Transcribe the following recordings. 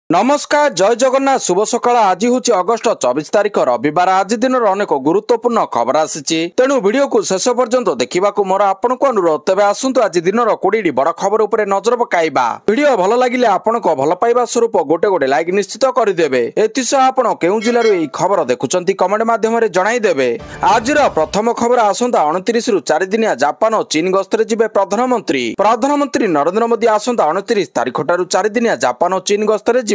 नमस्कार जय जगन्नाथ शुभ सकाळ आज हूँ अगस्ट 24 तारिख रविवार आज दिन अनेक गुरुत्वपूर्ण खबर आसी तेणु वीडियो को शेष पर्यंत देखा मोर आपन को अनुरोध तेज आसतु आज दिन 20 बड़ खबर उपर नजर पकाइबा वीडियो भल लगिले आपण को भल पाइबा स्वरूप गोटे गोटे लाइक निश्चित करदेवे एतिसह आपण केउ जिल्लार एही खबर देखुचंती कमेंट माध्यम रे जणाइदेवे। आज प्रथम खबर आसंता 29 रु 4 दिनिया जापान और चीन गस्तरे जिबे प्रधानमंत्री नरेंद्र मोदी आसंता 29 तारिख ठारू 4 दिनिया जापान और चीन गस्तरे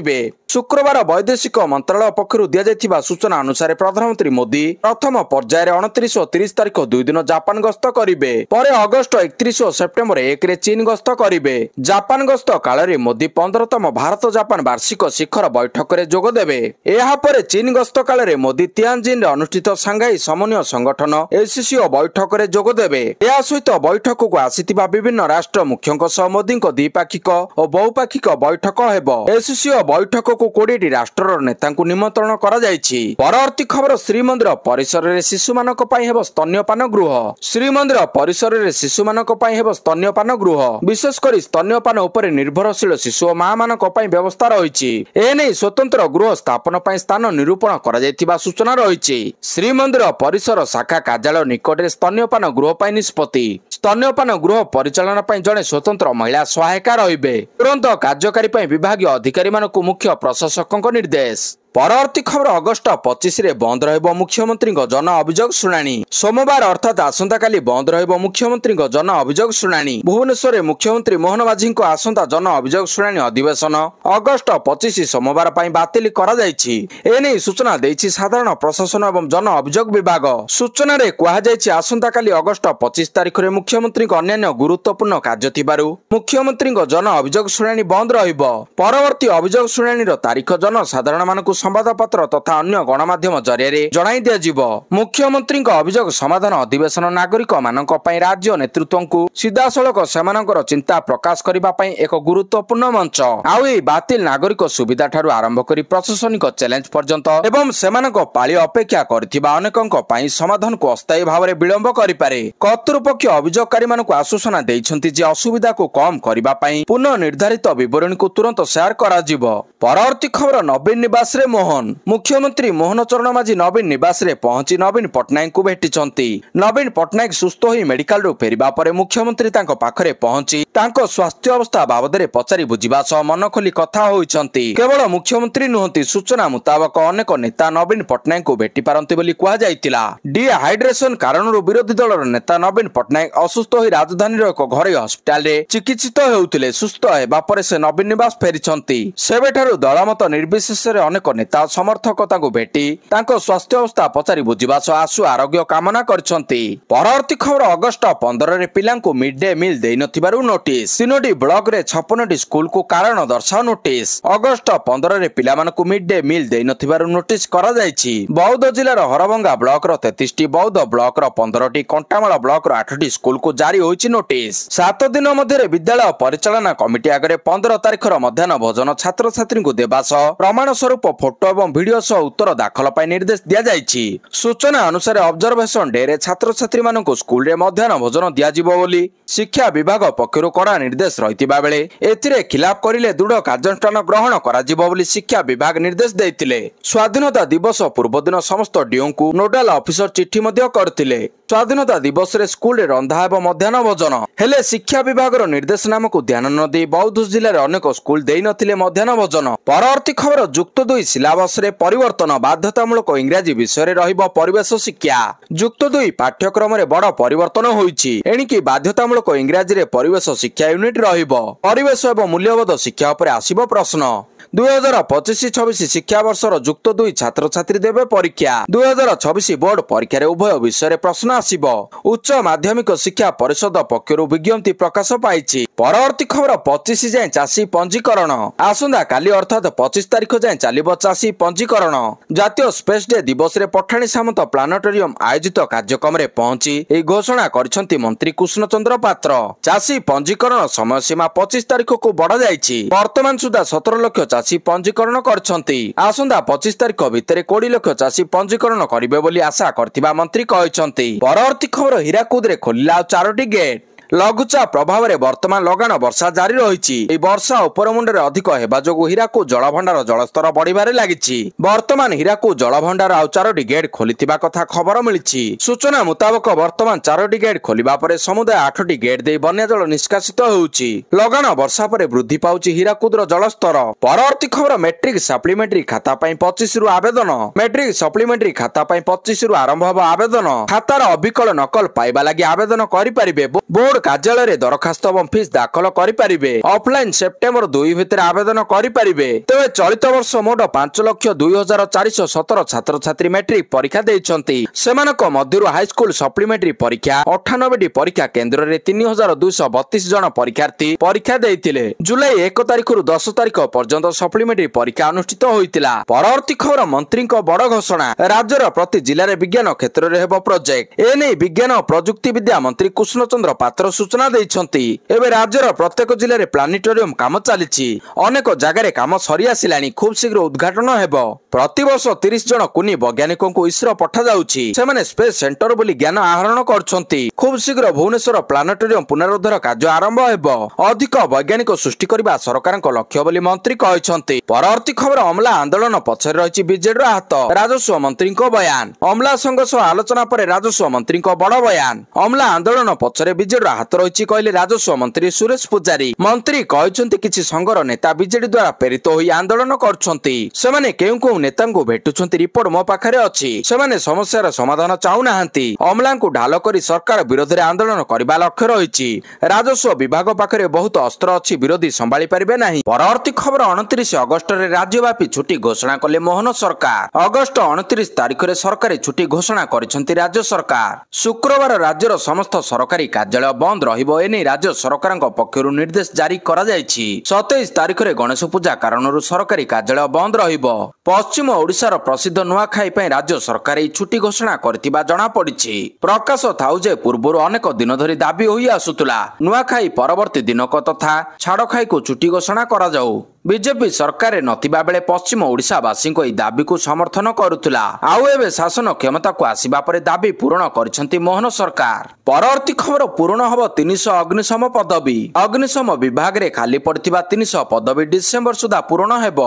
शुक्रवार वैदेशिक मंत्रालय पक्षर दिया सूचना अनुसार प्रधानमंत्री मोदी प्रथम पर्यायर 29 और 30 तारिख 2 दिन जापान गस्त करेंगे। अगस्ट 31 और सेप्टेम्बर 1 रे चीन गस्त करेंगे। जापान गस्त काल मोदी 15तम भारत जापान वार्षिक शिखर बैठक में जोगदेवे। यापर चीन गस्त काल मोदी तियानजिन अनुष्ठित सांघाई समन्वय संगठन एससीओ बैठक में जोगदेवे। या सहित बैठक को आसिथिबा विभिन्न राष्ट्र मुख्यों सह मोदी द्विपाक्षिक और बहुपाक्षिक बैठक हेबो। एससीओ बैठक को 20 राष्ट्र नेता निमंत्रण परवर्ती खबर श्रीमंदिर परिसर में शिशु मानक स्तन्यपान गृह। श्रीमंदिर परिसर में शिशु मानक स्तन्यपान गृह विशेषकर स्तन्यपान उपर निर्भरशील शिशु और मां मानक व्यवस्था रही एने स्वतंत्र गृह स्थापन स्थान निरूपण कर सूचना रही। श्रीमंदिर परिसर शाखा कार्यालय निकट में स्तन्यपान गृह निष्पत्ति स्तन्यपान गृह परिचालन जड़े स्वतंत्र महिला सहायिका रहिबे। तुरंत कार्यकारी विभाग अधिकारी मानक मुख्य प्रशासकों निर्देश। परवर्ती खबर अगस्ट 25 रे बंद रहिबो मुख्यमंत्री जन अभियोग शुणाणी। सोमवार अर्थात आसंता काली बंद रहिबो मुख्यमंत्री जन अभियोग शुणाणी। भुवनेश्वर में मुख्यमंत्री मोहन माझी आसंता जन अभियोग शुणाणी अधिवेशन अगस्ट 25 सोमवार पर बातिल करा जायछि। एने सूचना देछि साधारण प्रशासन एवं जन अभियोग विभाग। सूचना रे कहा जायछि आसंता काली अगस्ट 25 तारिख रे मुख्यमंत्री अन्य गुरुत्वपूर्ण कार्य थिबारु मुख्यमंत्री जन अभियोग शुणाणी बंद रहिबो। परवर्ती अभियोग शुणाणी तारीख जन साधारण मानकु संवादपत्र तथा अन्य गणमाध्यम जरिए जणाई दिया। मुख्यमंत्री अभियोग समाधान अधिवेशन नागरिक मानक राज्य नेतृत्व को सीधासलख सेमानकर चिंता प्रकाश करने एक गुरुत्वपूर्ण मंच। आउ बातिल नागरिक सुविधा ठारू आरंभ कर प्रशासनिक चैलेंज पर्यंत एवं सेमानक पाଳି अपेक्षा करथिबा अनेकଙ୍କ ପାଇଁ समाधान को अस्थायी भाव में विलंब करिपारे। कर्तृपक्ष अभियोगकारी मानक आश्वासन देइछन्ति जे असुविधा को कम करबा पई पुनः निर्धारित विवरणी को तुरंत शेयर करा जिवो। परवर्ती खबर नवीन निवास रे मोहन। मुख्यमंत्री मोहन चरण माझी नवीन निवास रे पहुंची नवीन पटनायक को भेटिचंती। नवीन पटनायक सुस्थ होई मेडिकल रु फेरिबा परे मुख्यमंत्री तांको पाखरे पहुंची तांको स्वास्थ्य अवस्था बाबदरे पचारि बुझिबा सह मन खोली कथा होइचंती। केवल मुख्यमंत्री नुहंती सूचना मुताबक अनेक नेता नवीन पटनायक को भेटि पारंती बोली कुहा जायतिला। डिहाइड्रेशन कारणरू विरोधी दलर नेता नवीन पटनायक असुस्थ होई राजधानी एक घरोई हस्पिटाल रे चिकित्सित हेउतिले। सुस्थ हेबा परे से नवीन निवास फेरिचंती। सेबेठारू दलमत निर्विशेष रे अनेक नेता समर्थक भेटी स्वास्थ्य अवस्था पचारि बुझा सह आशु आरोग्य कामना करछंती। परवर्ती खबर अगस्ट 15 रे पिलांको मिड डे मिल देइ नथिबारु नोटिस। 3टी ब्लॉक रे 56टी स्कूल को कारण दर्शाओ नोटिस। अगस्ट 15 रे पिलामानकु मिड डे मिल देइ नथिबारु नोटिस करा जायछि। बौद्ध जिल्लार हरभंगा ब्लॉक रो 33टी बौद्ध ब्लॉक रो 15टी कंटामाल ब्लॉक रो 8टी स्कूल को जारी होइछि नोटिस। 7 दिन मध्य विद्यालय परिचालना कमिटी आगे 15 तारिख मध्याह्न भोजन छात्र छात्री को देवा सह प्रमाण स्वरूप फोटो एवं वीडियो सह उत्तर दाखल पाई निर्देश दिया जायछि। सूचना अनुसार ऑब्जर्वेशन डे रे छात्र छात्री मानक स्कूल रे मध्याह्न भोजन दिया जिवो बोली शिक्षा विभाग पक्षरु कड़ा निर्देश रहितिबा बेले एथिरे खिलाफ करिले दृढ़ कार्यानुष्ठान ग्रहण करा जिवो बोली शिक्षा विभाग निर्देश दैतिले। स्वाधीनता दिवस पूर्व दिन समस्त डीओ को नोडाल ऑफिसर चिट्ठी मध्य करथिले। स्वाधीनता दिवस रे स्कूल रे रंधा एवं मध्याह्न भोजन हेले शिक्षा विभाग रो निर्देशनामा को ध्यान न दे बौद्ध जिल्ला रे अनेक स्कूल देइ नथिले मध्याह्न भोजन। परवर्ती खबर युक्त 2 सिलेबस रे परिवर्तन बाध्यतामूलक इंग्राजी विषय रे रहिबो परिवेश शिक्षा। युक्त 2 पाठ्यक्रम रे बड़ परिवर्तन होईछि। एणिकी बाध्यतामूलक इंग्राजी रे परिवेश शिक्षा यूनिट रहिबो। परिवेश एवं मूल्यबोध शिक्षा उपर आसीबो प्रश्न। 2025-26 शिक्षा वर्षर युक्त 2 छात्र छात्री देवे परीक्षा। 2026 बोर्ड परीक्षा उभय विषय प्रश्न आसीबो। उच्च माध्यमिक शिक्षा परिषद पक्षरु विज्ञप्ति प्रकाश पाइछि। परवर्ती खबर 25 जाए चाषी पंजीकरण। आसंदा काली अर्थात 25 तारिख जाए चलिबो चाषी पंजीकरण। जातीय स्पेस डे दिवस रे पठाणी सामंत प्लानेटोरियम आयोजित कार्यक्रम रे पहुंची ए घोषणा करछंती मंत्री कृष्ण चंद्र पात्र। चाषी पंजीकरण समय सीमा 25 तारिख को बढ़ा जायछि। वर्तमान सुधा 17 लाख चाषी पंजीकरण करछंती। आसंदा 25 तारिख भितर 20 लाख चाषी पंजीकरण करिवे बोली आशा करथिबा मंत्री कहछंती। परवर्ती खबर हीराकुद रे खोलिला 4टी गेट। ଲଘୁଚାପ ପ୍ରଭାବରେ ବର୍ତ୍ତମାନ ଲଗାଣ ବର୍ଷା ଜାରି ରହିଛି। ଏହି ବର୍ଷା ଉପରମୁଣ୍ଡରେ ଅଧିକ ହେବା ଯୋଗୁଁ ହୀରାକୁଦ ଜଳଭଣ୍ଡାର ଜଳସ୍ତର ବଢିବାରେ ଲାଗିଛି। ବର୍ତ୍ତମାନ ହୀରାକୁଦ ଜଳଭଣ୍ଡାର ଆଉ 4ଟି ଗେଟ୍ ଖୋଲିଥିବା କଥା ଖବର ମିଳିଛି। ସୂଚନା ମୁତାବକ ବର୍ତ୍ତମାନ 4ଟି ଗେଟ୍ ଖୋଲିବା ପରେ ସମୁଦାୟ 8ଟି ଗେଟ୍ ଦେଇ ବନ୍ୟା ଜଳ ନିଷ୍କାସିତ ହେଉଛି। ଲଗାଣ ବର୍ଷା ପରେ ବୃଦ୍ଧି ପାଉଛି ହୀରାକୁଦର ଜଳସ୍ତର। ପରବର୍ତ୍ତୀ ଖବର ମେଟ୍ରିକ ସପ୍ଲିମେଣ୍ଟାରୀ ଖାତା ପାଇଁ 25ରୁ ଆବେଦନ। ମେଟ୍ରିକ ସପ୍ଲିମେଣ୍ଟାରୀ ଖାତା ପାଇଁ 25ରୁ ଆରମ୍ଭ ହେବ ଆବେଦନ। ଖାତାର ଅବିକଳ ନକଲ ପାଇବା ଲାଗି ଆବେଦନ କରିପାରିବେ। ବୋର୍ଡ କାର୍ଯ୍ୟାଳୟରେ ଦରଖାସ୍ତ ଏବଂ ଫିସ୍ ଦାଖଲ କରିପାରିବେ। ଅଫଲାଇନ ସେପ୍ଟେମ୍ବର 2 ଭିତରେ ଆବେଦନ କରିପାରିବେ। ତେବେ ଚଳିତ ବର୍ଷ ମୋଟ 5,02,417 ଛାତ୍ରଛାତ୍ରୀ ମେଟ୍ରିକ ପରୀକ୍ଷା ଦେଇଛନ୍ତି। ସେମାନଙ୍କ ମଧ୍ୟରୁ ହାଇସ୍କୁଲ ସପ୍ଲିମେଣ୍ଟାରୀ ପରୀକ୍ଷା 98ଟି ପରୀକ୍ଷା କେନ୍ଦ୍ରରେ 3,232 ଜଣ ପରୀକ୍ଷାର୍ଥୀ ପରୀକ୍ଷା ଦେଇଥିଲେ। ଜୁଲାଇ 1 ତାରିଖରୁ 10 ତାରିଖ ପର୍ଯ୍ୟନ୍ତ ସପ୍ଲିମେଣ୍ଟାରୀ ପରୀକ୍ଷା ଅନୁଷ୍ଠିତ ହୋଇଥିଲା। ପରବର୍ତ୍ତୀ ଖବର ମନ୍ତ୍ରୀଙ୍କ ବଡ ଘୋଷଣା। ରାଜ୍ୟର ପ୍ରତି ଜିଲ୍ଲାରେ ବିଜ୍ଞାନ କ୍ଷେତ୍ରରେ ହେବ ପ୍ରୋଜେକ୍ଟ। ଏନେଇ ବିଜ୍ଞାନ ଓ ପ୍ରଯୁକ୍ତି ବିଦ୍ୟା ମନ୍ତ୍ରୀ କୃଷ୍ଣଚନ୍ଦ୍ର ପାତ୍ର ସୂଚନା ଦେଇଛନ୍ତି। ଏବେ ରାଜ୍ୟର ପ୍ରତ୍ୟେକ ଜିଲ୍ଲାରେ ପ୍ଲାନେଟୋରିୟମ କାମ ଚାଲିଛି। ଅନେକ ଜାଗାରେ କାମ ସରି ଆସିଲାଣି। ଖୁବ୍ ଶୀଘ୍ର ଉଦ୍ଘାଟନ ହେବ। ପ୍ରତିବର୍ଷ 30 ଜଣ କୁନି ବୈଜ୍ଞାନିକଙ୍କୁ ଇସ୍ରୋ ପଠାଯାଉଛି। ସେମାନେ ସ୍ପେସ୍ ସେଣ୍ଟର ବୋଲି ଜ୍ଞାନ ଆହରଣ କରୁଛନ୍ତି। ଖୁବ୍ ଶୀଘ୍ର ଭୁବନେଶ୍ୱର ପ୍ଲାନେଟୋରିୟମ ପୁନରୁଦ୍ଧାର କାର୍ଯ୍ୟ ଆରମ୍ଭ ହେବ। ଅଧିକ ବୈଜ୍ଞାନିକ ସୃଷ୍ଟି କରିବା ସରକାରଙ୍କ ଲକ୍ଷ୍ୟ ବୋଲି ମନ୍ତ୍ରୀ କହିଛନ୍ତି। ପରବର୍ତ୍ତୀ ଖବର ଅମଲା ଆନ୍ଦୋଳନ ପଛରେ ରହିଛି ବିଜେଡିର ହାତ। ରାଜସ୍ୱ ମନ୍ତ୍ରୀଙ୍କ ବୟାନ। ଅମଲା ସଂଘ ସହ ଆଲୋଚନା ପରେ ରାଜସ୍ୱ ମନ୍ତ୍ରୀଙ୍କ ବଡ ବୟାନ। ଅମଲା ଆନ୍ଦୋଳନ ପଛରେ ବିଜେଡିର ହାତ ରହିଛି କହିଲେ ରାଜସ୍ୱ ମନ୍ତ୍ରୀ ସୁରେଶ ପୂଜାରୀ। ମନ୍ତ୍ରୀ କହିଛନ୍ତି କିଛି ସଂଘର ନେତା ବିଜେଡି ଦ୍ୱାରା ପ୍ରେରିତ ହୋଇ ଆନ୍ଦୋଳନ କରୁଛନ୍ତି। ସେମାନେ କେଉଁ କେଉଁ ନେତାଙ୍କୁ ଭେଟୁଛନ୍ତି ରିପୋର୍ଟ ମୋ ପାଖରେ ଅଛି। ସେମାନେ ସମସ୍ୟାର ସମାଧାନ ଚାହୁଁନାହାନ୍ତି। ଅମଲାଙ୍କୁ ଢାଲ କରି ସରକାର ବିରୋଧରେ ଆନ୍ଦୋଳନ କରିବା ଲକ୍ଷ୍ୟ ରହିଛି। ରାଜସ୍ୱ ବିଭାଗ ପାଖରେ ବହୁତ ଅସ୍ତ୍ର ଅଛି, ବିରୋଧୀ ସମ୍ଭାଳି ପାରିବେ ନାହିଁ। ପରବର୍ତ୍ତୀ ଖବର 29 ଅଗଷ୍ଟରେ ରାଜ୍ୟବ୍ୟାପୀ ଛୁଟି ଘୋଷଣା କଲେ ମୋହନ ସରକାର। ଅଗଷ୍ଟ 29 ତାରିଖରେ ସରକାରୀ ଛୁଟି ଘୋଷଣା କରିଛନ୍ତି ରାଜ୍ୟ ସରକାର। ଶୁକ୍ରବାର ରାଜ୍ୟର ସମସ୍ତ ସରକାରୀ କାର୍ଯ୍ୟାଳୟ ବନ୍ଦ ରହିବ। ଏନେଇ ରାଜ୍ୟ ସରକାରଙ୍କ ପକ୍ଷରୁ ନିର୍ଦ୍ଦେଶ ଜାରି କରାଯାଇଛି। 27 ତାରିଖରେ ଗଣେଶ ପୂଜା କାରଣରୁ ସରକାରୀ କାର୍ଯ୍ୟାଳୟ ବନ୍ଦ ରହିବ। ପଶ୍ଚିମ ଓଡ଼ିଶାର ପ୍ରସିଦ୍ଧ ନୂଆଖାଇ ପାଇଁ ରାଜ୍ୟ ସରକାର ଏହି ଛୁଟି ଘୋଷଣା କରିଥିବା ଜଣାପଡ଼ିଛି। ପ୍ରକାଶ ଥାଉ ଯେ ପୂର୍ବରୁ ଅନେକ ଦିନ ଧରି ଦାବି ହୋଇ ଆସୁଥିଲା ନୂଆଖାଇ ପରବର୍ତ୍ତୀ ଦିନକ ତଥା ଛାଡ଼ଖାଇକୁ ଛୁଟି ଘୋଷଣା କରାଯାଉ। ବିଜେପି ସରକାରରେ ନଥିବା ବେଳେ ପଶ୍ଚିମ ଓଡ଼ିଶାବାସୀଙ୍କ ଏହି ଦାବିକୁ ସମର୍ଥନ କରୁଥିଲା। ଆଉ ଏବେ ଶାସନ କ୍ଷମତାକୁ ଆସିବା ପରେ ଦାବି ପୂରଣ କରିଛନ୍ତି ମୋହନ ସରକାର। ପରବର୍ତ୍ତୀ ଖବର ପୂରଣ ହେବ 300 ଅଗ୍ନିଶମ ପଦବୀ। ଅଗ୍ନିଶମ ବିଭାଗରେ ଖାଲି ପଡ଼ିଥିବା 300 ପଦବୀ ଡିସେମ୍ବର ସୁଦ୍ଧା ପୂରଣ ହେବ।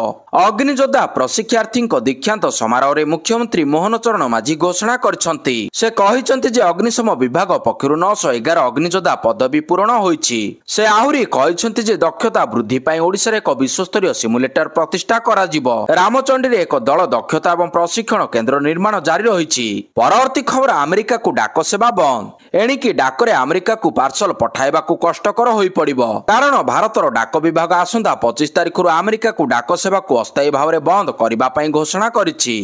ଅଗ୍ନିଯୋଦ୍ଧା ପ୍ରଶିକ୍ଷାର୍ଥୀଙ୍କ ଦୀକ୍ଷାନ୍ତ ସମାରୋହରେ ମୁଖ୍ୟମନ୍ତ୍ରୀ ମୋହନ ଚରଣ ମାଝୀ ଘୋଷଣା କରିଛନ୍ତି। ସେ କହିଛନ୍ତି ଯେ ଅଗ୍ନିଶମ ବିଭାଗ ପକ୍ଷରୁ 911 ଅଗ୍ନିଯୋଦ୍ଧା ପଦବୀ ପୂରଣ ହୋଇଛି। ସେ ଆହୁରି କହିଛନ୍ତି ଯେ ଦକ୍ଷତା ବୃଦ୍ଧି ପାଇଁ ଓଡ଼ିଶାରେ ଏକ ବିଶ୍ୱସ୍ତରୀୟ ସିମୁଲେଟର ପ୍ରତିଷ୍ଠା କରାଯିବ। ରାମଚଣ୍ଡୀରେ ଏକ ଦଳ ଦକ୍ଷତା ଏବଂ ପ୍ରଶିକ୍ଷଣ କେନ୍ଦ୍ର ନିର୍ମାଣ ଜାରି ରହିଛି। ପରବର୍ତ୍ତୀ ଖବର ଆମେରିକାକୁ ଡାକ ସେବା ବନ୍ଦ। ଏଣିକି ଡାକରେ ଆମେରିକାକୁ ପାର୍ସଲ ପଠାଇବାକୁ କଷ୍ଟକର ହୋଇପଡ଼ିବ। କାରଣ ଭାରତର ଡାକ ବିଭାଗ ଆସନ୍ତା 25 ତାରିଖରୁ ଆମେରିକାକୁ ଡାକ ସେବାକୁ ଅସ୍ଥାୟୀ ଭାବରେ ବନ୍ଦ କରିବା ପାଇଁ ଘୋଷଣା କରିଛି।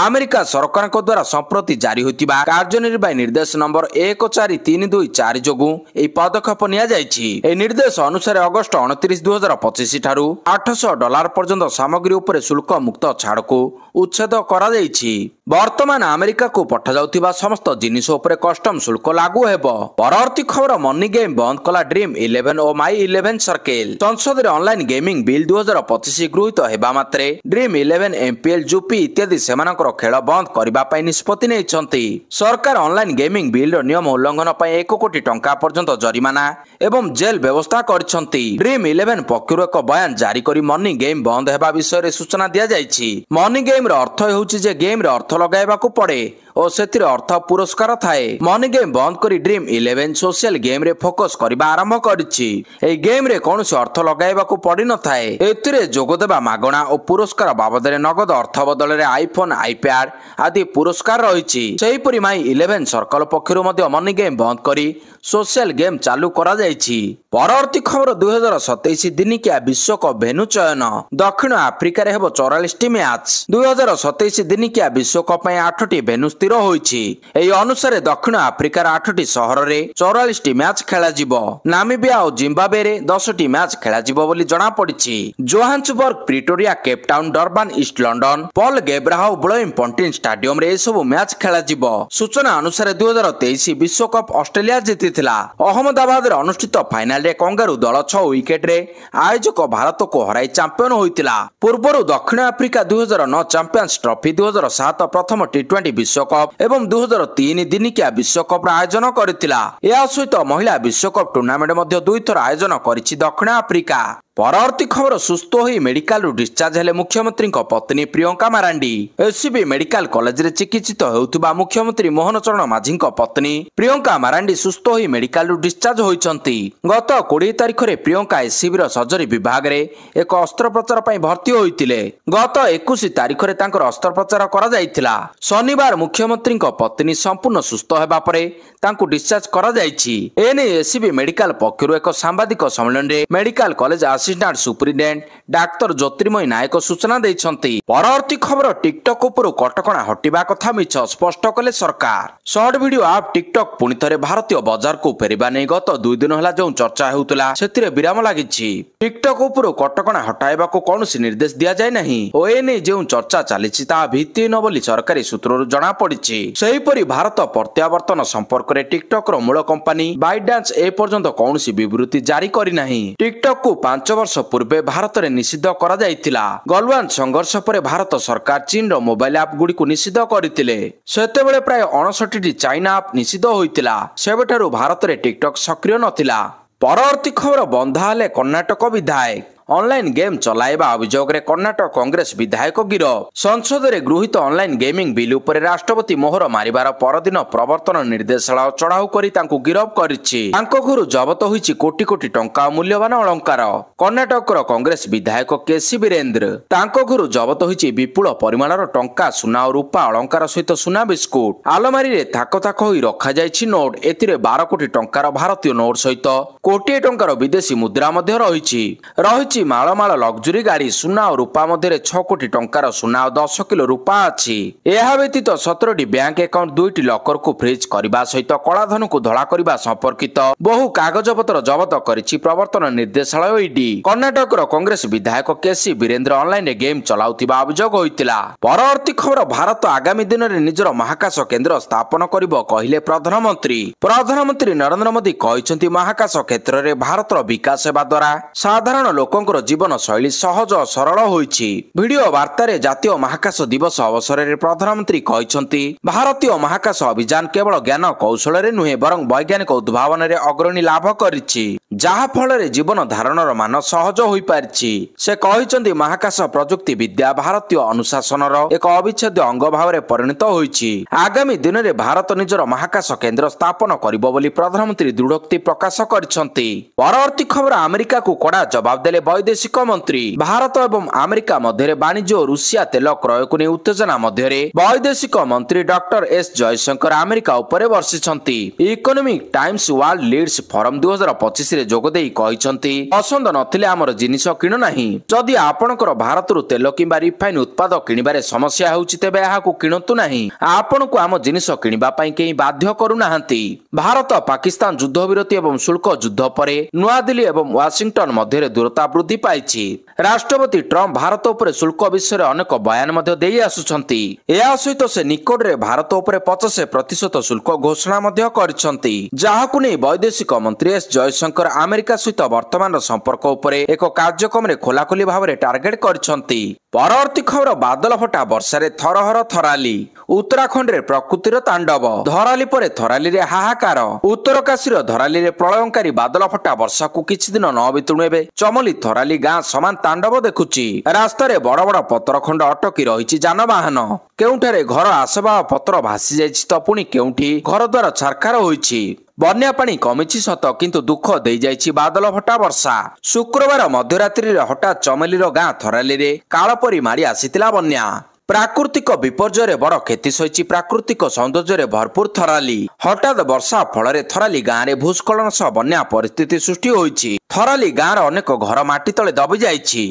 ଆମେରିକା ସରକାରଙ୍କ ଦ୍ୱାରା ସମ୍ପ୍ରତି ଜାରି ହୋଇଥିବା କାର୍ଯ୍ୟନିର୍ବାହୀ ନିର୍ଦ୍ଦେଶ ନମ୍ବର 14324 ଯୋଗୁଁ ଏହି ପଦକ୍ଷେପ ନିଆଯାଇଛି। ଏହି ନିର୍ଦ୍ଦେଶ ଅନୁସାରେ ଅଗଷ୍ଟ 29, 2025 ଠାରୁ $800 ପର୍ଯ୍ୟନ୍ତ ସାମଗ୍ରୀ ଉପରେ ଶୁଳ୍କ ମୁକ୍ତ ଛାଡ଼କୁ ଉଚ୍ଛେଦ କରାଯାଇଛି। ବର୍ତ୍ତମାନ ଆମେରିକାକୁ ପଠାଯାଉଥିବା ସମସ୍ତ ଜିନିଷ ଉପରେ କଷ୍ଟମ ଶୁଳ୍କ ଲାଗୁ ହେବ। ପରବର୍ତ୍ତୀ ଖବର ମନି ଗେମ୍ ବନ୍ଦ କଲା ଡ୍ରିମ୍ 11 ଓ ମାଇ 11 ସର୍କେଲ। ସଂସଦରେ ଅନଲାଇନ ଗେମିଂ ବିଲ୍ 2025 ଗୃହୀତ ହେବା ମାତ୍ରେ ଡ୍ରିମ୍ 11, MPL, ଜୁପି ଇତ୍ୟାଦି ସେମାନଙ୍କର ଖେଳ ବନ୍ଦ କରିବା ପାଇଁ ନିଷ୍ପତ୍ତି ନେଇଛନ୍ତି। ସରକାର ଅନଲାଇନ ଗେମିଂ ବିଲ୍ର ନିୟମ ଉଲ୍ଲଂଘନ ପାଇଁ 1 କୋଟି ଟଙ୍କା ପର୍ଯ୍ୟନ୍ତ ଜରିମାନା ଏବଂ ଜେଲ୍ ବ୍ୟବସ୍ଥା କରିଛନ୍ତି। ଡ୍ରିମ୍ 11 ପକ୍ଷରୁ ଏକ ବୟାନ ଜାରି କରି ମନି ଗେମ୍ ବନ୍ଦ ହେବା ବିଷୟରେ ସୂଚନା ଦିଆଯାଇଛି। ମନି ଗେମ୍ର ଅର୍ଥ ହେଉଛି ଯେ ଗେମ୍ରେ ଅର୍ଥ ଲଗାଇବାକୁ ପଡ଼େ ଓ ସେଥିରେ ଅର୍ଥ ପୁରସ୍କାର ଥାଏ। ମନି ଗେମ୍ ବନ୍ଦ କରି ଡ୍ରିମ୍ 11 ସୋସିଆଲ ଗେମ୍ରେ ଫୋକସ କରିବା ଆରମ୍ଭ କରିଛି। ଏହି ଗେମ୍ରେ କୌଣସି ଅର୍ଥ ଲଗାଇବାକୁ ପଡ଼ିନଥାଏ। ଏଥିରେ ଯୋଗଦେବା ମାଗଣା ଓ ପୁରସ୍କାର ବାବଦରେ ନଗଦ ଅର୍ଥ ବଦଳରେ ଆଇଫୋନ, ଆଇପ୍ୟାଡ ଆଦି ପୁରସ୍କାର ରହିଛି। ସେହିପରି ମାଇ 11 ସର୍କଲ ପକ୍ଷରୁ ମଧ୍ୟ ମନି ଗେମ୍ ବନ୍ଦ କରି ସୋସିଆଲ ଗେମ୍ ଚାଲୁ କରାଯାଇଛି। ପରବର୍ତ୍ତୀ ଖବର 2027 ଦିନିକିଆ ବିଶ୍ୱକପ୍ ଭେନ୍ୟୁ ଚୟନ। ଦକ୍ଷିଣ ଆଫ୍ରିକାରେ ହେବ 44ଟି ମ୍ୟାଚ୍। 2027 ଦିନିକିଆ ବିଶ୍ୱକପ୍ ପାଇଁ 8ଟି ଭେନ୍ୟୁ ସ୍ଥିର ହୋଇଛି। ଏହି ଅନୁସାରେ ଦକ୍ଷିଣ ଆଫ୍ରିକାର 8ଟି ସହରରେ 44ଟି ମ୍ୟାଚ୍ ଖେଳାଯିବ। ନାମିବିଆ ଓ ଜିମ୍ବାବେରେ 10ଟି ମ୍ୟାଚ୍ ଖେଳାଯିବ ବୋଲି ଜଣାପଡ଼ିଛି। Johannesburg, Pretoria, Cape Town Durban East London पॉल गेब्राहाउ ब्लोइम पॉन्टिन स्टेडियम रे सब मैच खेला जिवो। सूचना अनुसार 2023 विश्वकप ऑस्ट्रेलिया जीतिथिला। अहमदाबाद रे अनुष्ठित फाइनल रे कंगारू दल 6 विकेट रे आयोजक भारत को हराई चैंपियन होइतिला। पूर्वरु दक्षिण आफ्रिका 2009 चैंपियंस ट्रॉफी 2007 प्रथम टी20 विश्वकप एवं 2003 दिनिकिया विश्वकप आयोजन करथिला। या सहित महिला विश्वकप टूर्नामेंट मध्ये 2 थर आयोजन करिछि दक्षिण आफ्रिका। परवर्ती खबर सुस्थ होई मेडिकल रु डिस्चार्ज हेले मुख्यमंत्री पत्नी Priyanka Marandi. SCB medical college रे चिकित्सित हेउथुबा मुख्यमंत्री मोहन चरण माझी पत्नी प्रियंका मारांडी सुस्थ होई मेडिकल रु डिस्चार्ज होइचंती। गत 20 तारिख रे प्रियंका एससीबी रो सर्जरी विभाग रे एक अस्त्रोपचार पई भर्ती होइतिले। गत 21 तारिख रे तांकर अस्त्रोपचार करा जायतिला। शनिवार मुख्यमंत्री पत्नी संपूर्ण सुस्थ हेबा परे तांकु डिस्चार्ज करा जायछि। एने एससीबी मेडिकल पक्षरु एक सांबादिक सम्मेलन रे medical college assistant superintendent doctor Jyotirmayee Nayak सूचना दैछंती। परवर्ती खबर टिकटॉक उपरु कटकणा हटिबा कथा मिछ स्पष्ट कले सरकार। शॉर्ट वीडियो ऐप टिकटॉक पुनि थरे भारतीय बाजार को फेरिबा नै गत 2 दिन होला जो चर्चा हेउतला सेतिरे विराम लागिछि। टिकटॉक उपरु कटकणा हटाइबा को कोनोसी निर्देश दिया जाय नाही ओ एने जो चर्चा चलिछि ता भित्तिहीन बोली सरकारी सूत्ररु जणा पडिछि। सेहि परि भारत प्रत्यावर्तन संपर्क रे टिकटॉक रो मूल कंपनी बाइडांस ए पर्यंत कोनोसी विवृत्ति जारी करि नाही। टिकटॉक को 5 वर्ष पूर्वे भारत रे निषिद्ध करा जायतिला। गलवान संघर्ष परे भारत सरकार चीन रो मोबाइल ऐप गुडी को निषिद्ध करथिले। सेतेबेले प्राय 59 चाइना ऐप निषिद्ध होइतिला। सेबेठारु भारत रे टिकटॉक सक्रिय नथिला। परवर्ती खबर बंधा हेले कर्णाटक विधायक। ऑनलाइन गेम चलाइबा अभियोग रे कर्णाटक कांग्रेस विधायक गिरफ। संसद रे गृहीत ऑनलाइन गेमिंग बिल उपरे राष्ट्रपति मोहर मारिबार परदिन प्रवर्तन निर्देशालय चढ़ाऊ करी तांकु गिरफ करिछि। तांको घरु जब्त होइछि कोटी कोटी टंका मूल्यवान अलंकार। कर्णाटक रो कांग्रेस विधायक केसी वीरेंद्र तांको घरु जब्त होइछि विपुल परिमाणर टंका सुना और रूपा अलंकार सहित सुना बिस्कुट। आलमारी रे थाक थाक होई रखा जाइछि नोट। एथिरे 12 कोटी टंकार भारतीय नोट सहित कोटी टंकार विदेशी मुद्रा मध्ये रहिछि मालमाल लग्जरी गाड़ी सुना और रूपा मध्य 6 कोटी टंकार सुना और 10 किलो रूपा अछि। एहा व्यतीत 17टी बैंक अकाउंट 2टी लॉकर को फ्रीज करबा सहित कलाधन को धड़ा करबा संपर्कित बहु कागज पत्र जब्त करिछि प्रवर्तन निर्देशालय ईडी। कर्णाटक रो कांग्रेस विधायक केसी वीरेंद्र ऑनलाइन रे गेम चलाउतिबा अभियोग होइतिला। परवर्ती खबर भारत आगामी दिन रे निजर महाकाश केंद्र स्थापन करिबो कहिले प्रधानमंत्री। प्रधानमंत्री नरेंद्र मोदी कहिसंती महाकाश क्षेत्र रे भारत रो विकास हेबा द्वारा साधारण लोकंक जीवन शैली सहज सरल होइछि। वीडियो वार्ता रे जातीय महाकाश दिवस अवसर रे प्रधानमंत्री कहिसंती भारतीय महाकाश अभियान केवल ज्ञान कौशल रे नुहे बरं वैज्ञानिक उद्भावन रे अग्रणी लाभ करिछि जहा फल रे जीवन धारणर मान सहज होई पारिछि। से कहिसंती महाकाश प्रजुक्ति विद्या भारतीय अनुशासन रो एक अविच्छेद्य अंग भाव रे परिणत होइछि। आगामी दिन रे भारत निजर महाकाश केंद्र स्थापन करिबो बोली प्रधानमंत्री दृढ़ोक्ति प्रकाश करिसंती। परवर्ती खबर अमेरिका को कड़ा जवाब देले वैदेशिक मंत्री। भारत एवं अमेरिका मध्य वाणिज्य और रूसिया तेल क्रय को नहीं उत्तेजना मध्य वैदेशिक मंत्री डॉक्टर एस जयशंकर अमेरिका उपरे वर्षिछंती। Economic Times World Leaders Forum 2025 रे जोग देई कहिसंती पसंद नथिले हमर जिनिस किण नाही। जदि आपनकर भारत रु तेल किबा रिफाइन उत्पाद किनिबारे समस्या होउछि तेबे एहा को किणतु नाही। आपनको आम जिनिस किनिबा पई केही बाध्य करू नाहंती। भारत पाकिस्तान युद्ध विरति एवं शुल्क युद्ध परे नुआ दिल्ली एवं वाशिंगटन मध्य दूरता वृद्धि पाइछि। राष्ट्रपति ट्रम्प भारत उपरे शुल्क विषय अनेक बयान मध्ये देई आसुछंती। एहा सहित से निकट रे भारत उपरे 50% शुल्क घोषणा मध्ये करिसंती जाहाकु नै वैदेशिक मंत्री एस जयशंकर अमेरिका सहित वर्तमान संपर्क उपरे एक कार्यक्रम रे खोलाखोली भाव रे टार्गेट करिसंती। परवर्ती खबर बादल फटा वर्षा रे थरहर थराली। उत्तराखंड रे प्रकृतिर तांडव। धराली परे थराली रे हाहाकार। उत्तरकाशी रे धराली रे प्रलयंकारी बादल फटा वर्षा को किछि दिन न बितुनु एबे चमली थराली गाँ समान तांडव देखुछि। रास्ता रे बड़ बड़ पत्थर खंड अटकी रहिछि जानवाहन। केउठारे घर आसबाब पत्र भासी जाइछि त पुणी केउठी घर द्वार छारखार होइछि। बन्या पानी कमिछि सत किंतु दुख देई जाइछि बादल फटा वर्षा। शुक्रवार मध्यरात्रि रे हठात चमेलीर गाँ थराली रे काळपरी माड़ी आसीतिला बन्या। प्राकृतिक विपर्यय बड़ क्षति सहित प्राकृतिक सौंदर्य भरपूर थराली। हठात वर्षा फल थराली गाँव में भूस्खलन सह बन्या परिस्थिति सृष्टि होइछि। थराली गाँव अनेक घर माटी तले दबी जाइछि।